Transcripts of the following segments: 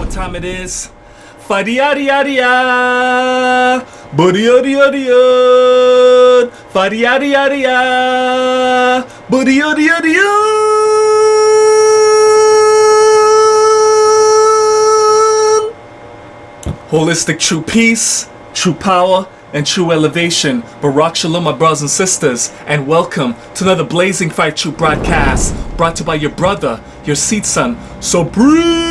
what time it is? Fadi-yadi-yadi-ya, booty-yadi-yadi-ya, fadi-yadi-yadi-ya, booty-yadi-yadi-ya. Holistic true peace, true power, and true elevation. Barak Shalom, my brothers and sisters, and welcome to another Blazing Fight True broadcast, brought to you by your brother, your seed son. So breathe.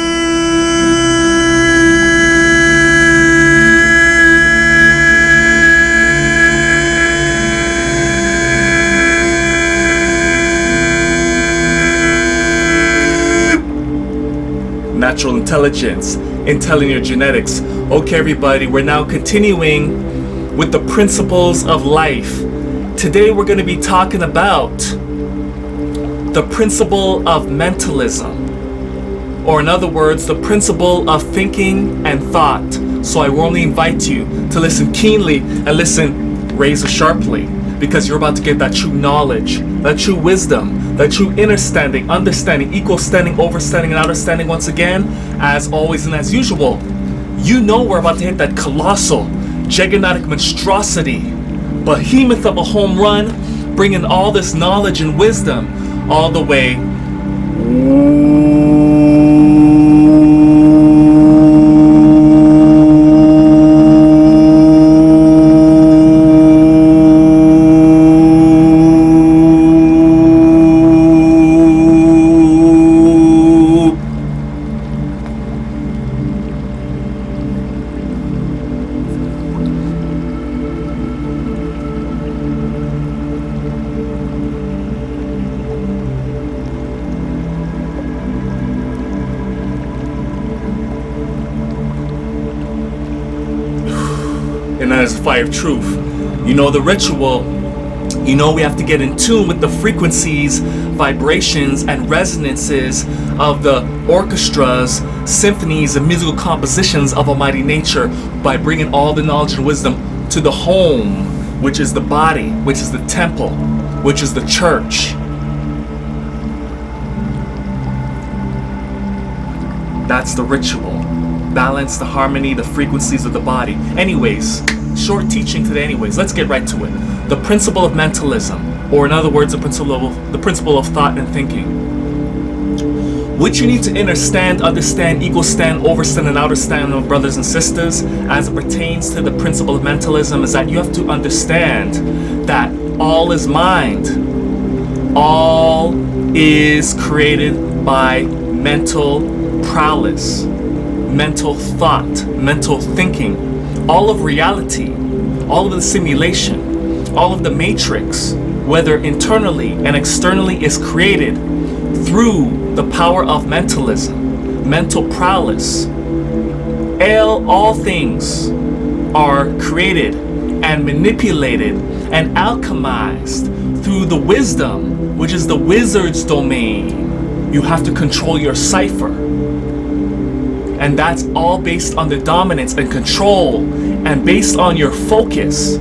Natural intelligence, intelligent genetics. Okay, everybody, we're now continuing with the principles of life. Today we're going to be talking about the principle of mentalism, or in other words, the principle of thinking and thought. So I warmly invite you to listen keenly and listen razor sharply, because you're about to get that true knowledge, that true wisdom, that true understanding, equal standing, overstanding, and understanding. Once again, as always and as usual, you know we're about to hit that colossal, gigantic monstrosity, behemoth of a home run, bringing all this knowledge and wisdom all the way as a fire of truth. You know the ritual. You know we have to get in tune with the frequencies, vibrations, and resonances of the orchestras, symphonies, and musical compositions of Almighty Nature by bringing all the knowledge and wisdom to the home, which is the body, which is the temple, which is the church. That's the ritual. Balance the harmony, the frequencies of the body. Anyways, short teaching today anyways. Let's get right to it. The principle of mentalism, or in other words, the principle of thought and thinking. What you need to understand, equal stand, overstand, and outerstand, my brothers and sisters, as it pertains to the principle of mentalism, is that you have to understand that all is mind. All is created by mental prowess, mental thought, mental thinking. All of reality, all of the simulation, all of the matrix, whether internally and externally, is created through the power of mentalism, mental prowess. All things are created and manipulated and alchemized through the wisdom, which is the wizard's domain. You have to control your cipher. And that's all based on the dominance and control, and based on your focus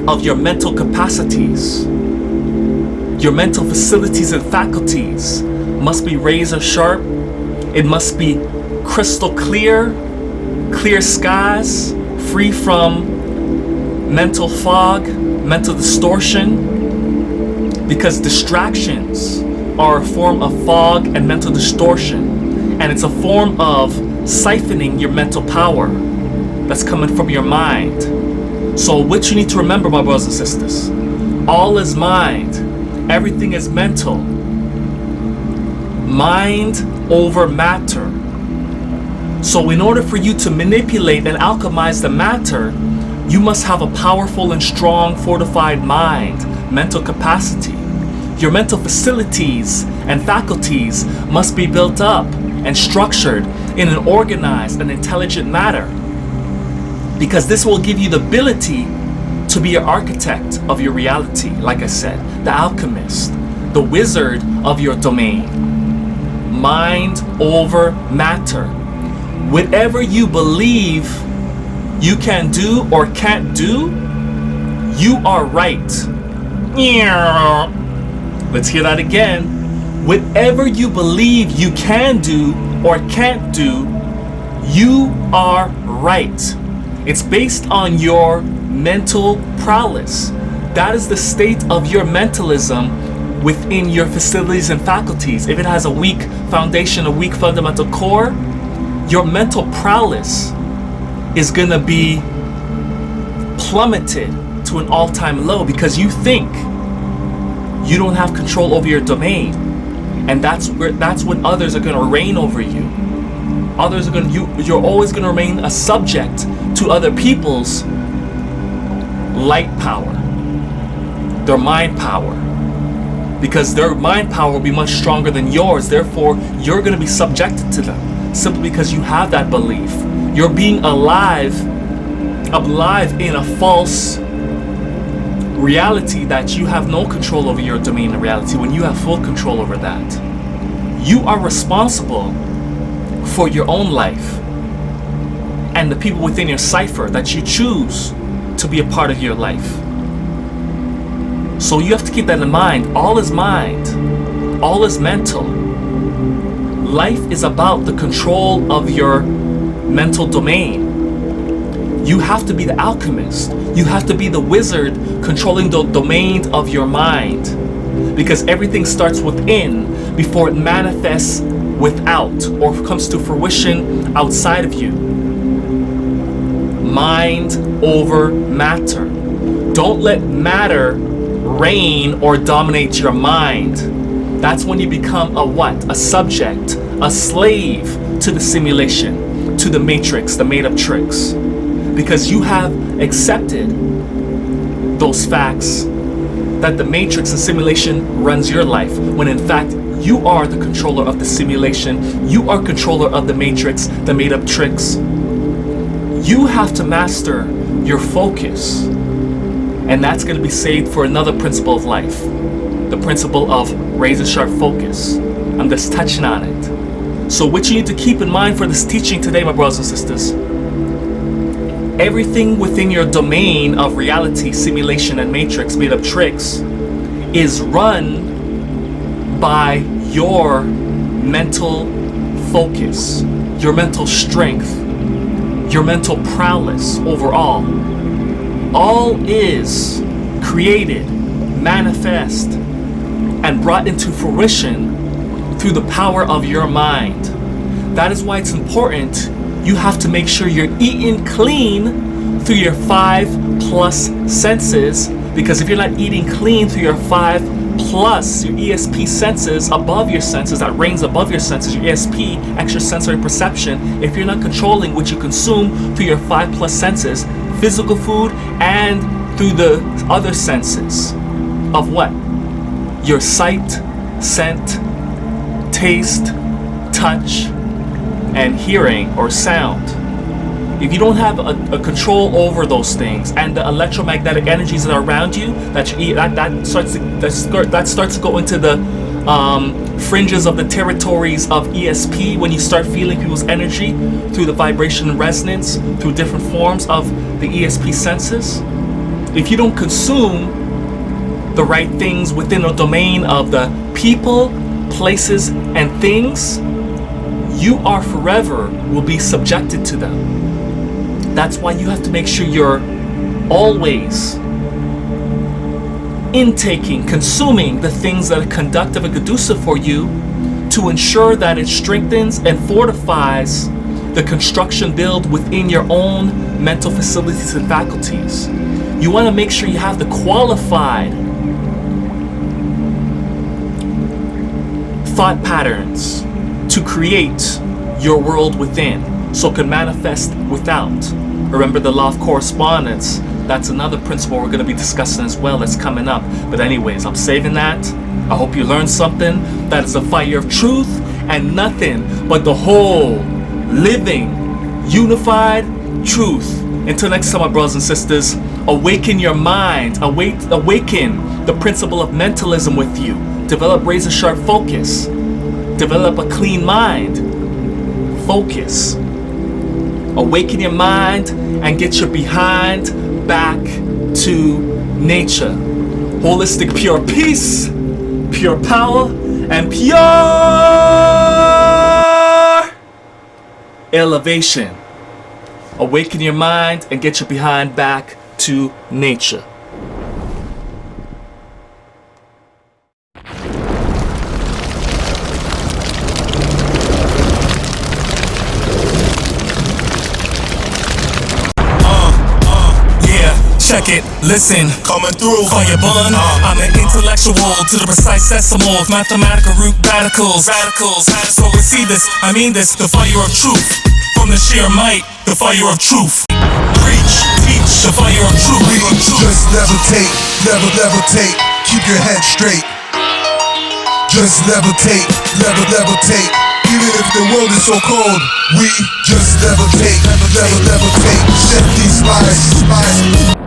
of your mental capacities. Your mental facilities and faculties must be razor sharp. It must be crystal clear, clear skies, free from mental fog, mental distortion, because distractions are a form of fog and mental distortion, and it's a form of siphoning your mental power that's coming from your mind. So what you need to remember, my brothers and sisters, all is mind. Everything is mental. Mind over matter. So in order for you to manipulate and alchemize the matter, you must have a powerful and strong, fortified mind, mental capacity. Your mental facilities and faculties must be built up and structured in an organized and intelligent manner, because this will give you the ability to be an architect of your reality. Like I said, the alchemist, the wizard of your domain. Mind over matter. Whatever you believe you can do or can't do, you are right. Let's hear that again. Whatever you believe you can do or can't do, You are right. It's based on your mental prowess. That is the state of your mentalism within your facilities and faculties. If it has a weak foundation, a weak fundamental core, your mental prowess is going to be plummeted to an all-time low because you think you don't have control over your domain, and that's when others are going to reign over you. Others are going to, you're always going to remain a subject to other people's light power, their mind power, because their mind power will be much stronger than yours. Therefore, you're going to be subjected to them simply because you have that belief. You're being alive in a false reality that you have no control over your domain of reality when you have full control over that. You are responsible for your own life and the people within your cipher that you choose to be a part of your life. So you have to keep that in mind. All is mind. All is mental. Life is about the control of your mental domain. You have to be the alchemist. You have to be the wizard controlling the domain of your mind, because everything starts within before it manifests without or comes to fruition outside of you. Mind over matter. Don't let matter reign or dominate your mind. That's when you become a what? A subject, a slave to the simulation, to the matrix, the made-up tricks. Because you have accepted those facts that the matrix and simulation runs your life, when in fact you are the controller of the simulation. You are controller of the matrix, the made-up tricks. You have to master your focus, and that's going to be saved for another principle of life, the principle of razor-sharp focus. I'm just touching on it. So what you need to keep in mind for this teaching today, my brothers and sisters, everything within your domain of reality, simulation, and matrix, made-up tricks, is run by your mental focus, your mental strength, your mental prowess overall. All is created, manifest, and brought into fruition through the power of your mind. That is why it's important. You have to make sure you're eating clean through your 5+ senses, because if you're not eating clean through your 5+, your ESP senses, above your senses, that reigns above your senses, your ESP, extrasensory perception, if you're not controlling what you consume through your 5+ senses, physical food and through the other senses of what? Your sight, scent, taste, touch, and hearing or sound. If you don't have a control over those things and the electromagnetic energies that are around you, that starts to go into the fringes of the territories of ESP, when you start feeling people's energy through the vibration and resonance, through different forms of the ESP senses. If you don't consume the right things within a domain of the people, places, and things, you are forever will be subjected to them. That's why you have to make sure you're always intaking, consuming the things that are conductive and conducive for you, to ensure that it strengthens and fortifies the construction build within your own mental facilities and faculties. You want to make sure you have the qualified thought patterns to create your world within, so it can manifest without. Remember the law of correspondence. That's another principle we're going to be discussing as well that's coming up. But anyways, I'm saving that. I hope you learned something. That is the fire of truth, and nothing but the whole, living, unified truth. Until next time, my brothers and sisters, awaken your mind. Awaken the principle of mentalism with you. Develop razor-sharp focus. Develop a clean mind. Focus. Awaken your mind and get your behind back to nature. Holistic pure peace, pure power, and pure elevation. Awaken your mind and get your behind back to nature. Check it, listen, coming through, call your bun. I'm an intellectual to the precise decimals, mathematical root radicals. So receive this, I mean this, the fire of truth. From the sheer might, the fire of truth. Preach, teach, the fire of truth. Just levitate, levitate, keep your head straight. Just levitate, levitate. Even if the world is so cold, we just levitate, levitate. Set these lies.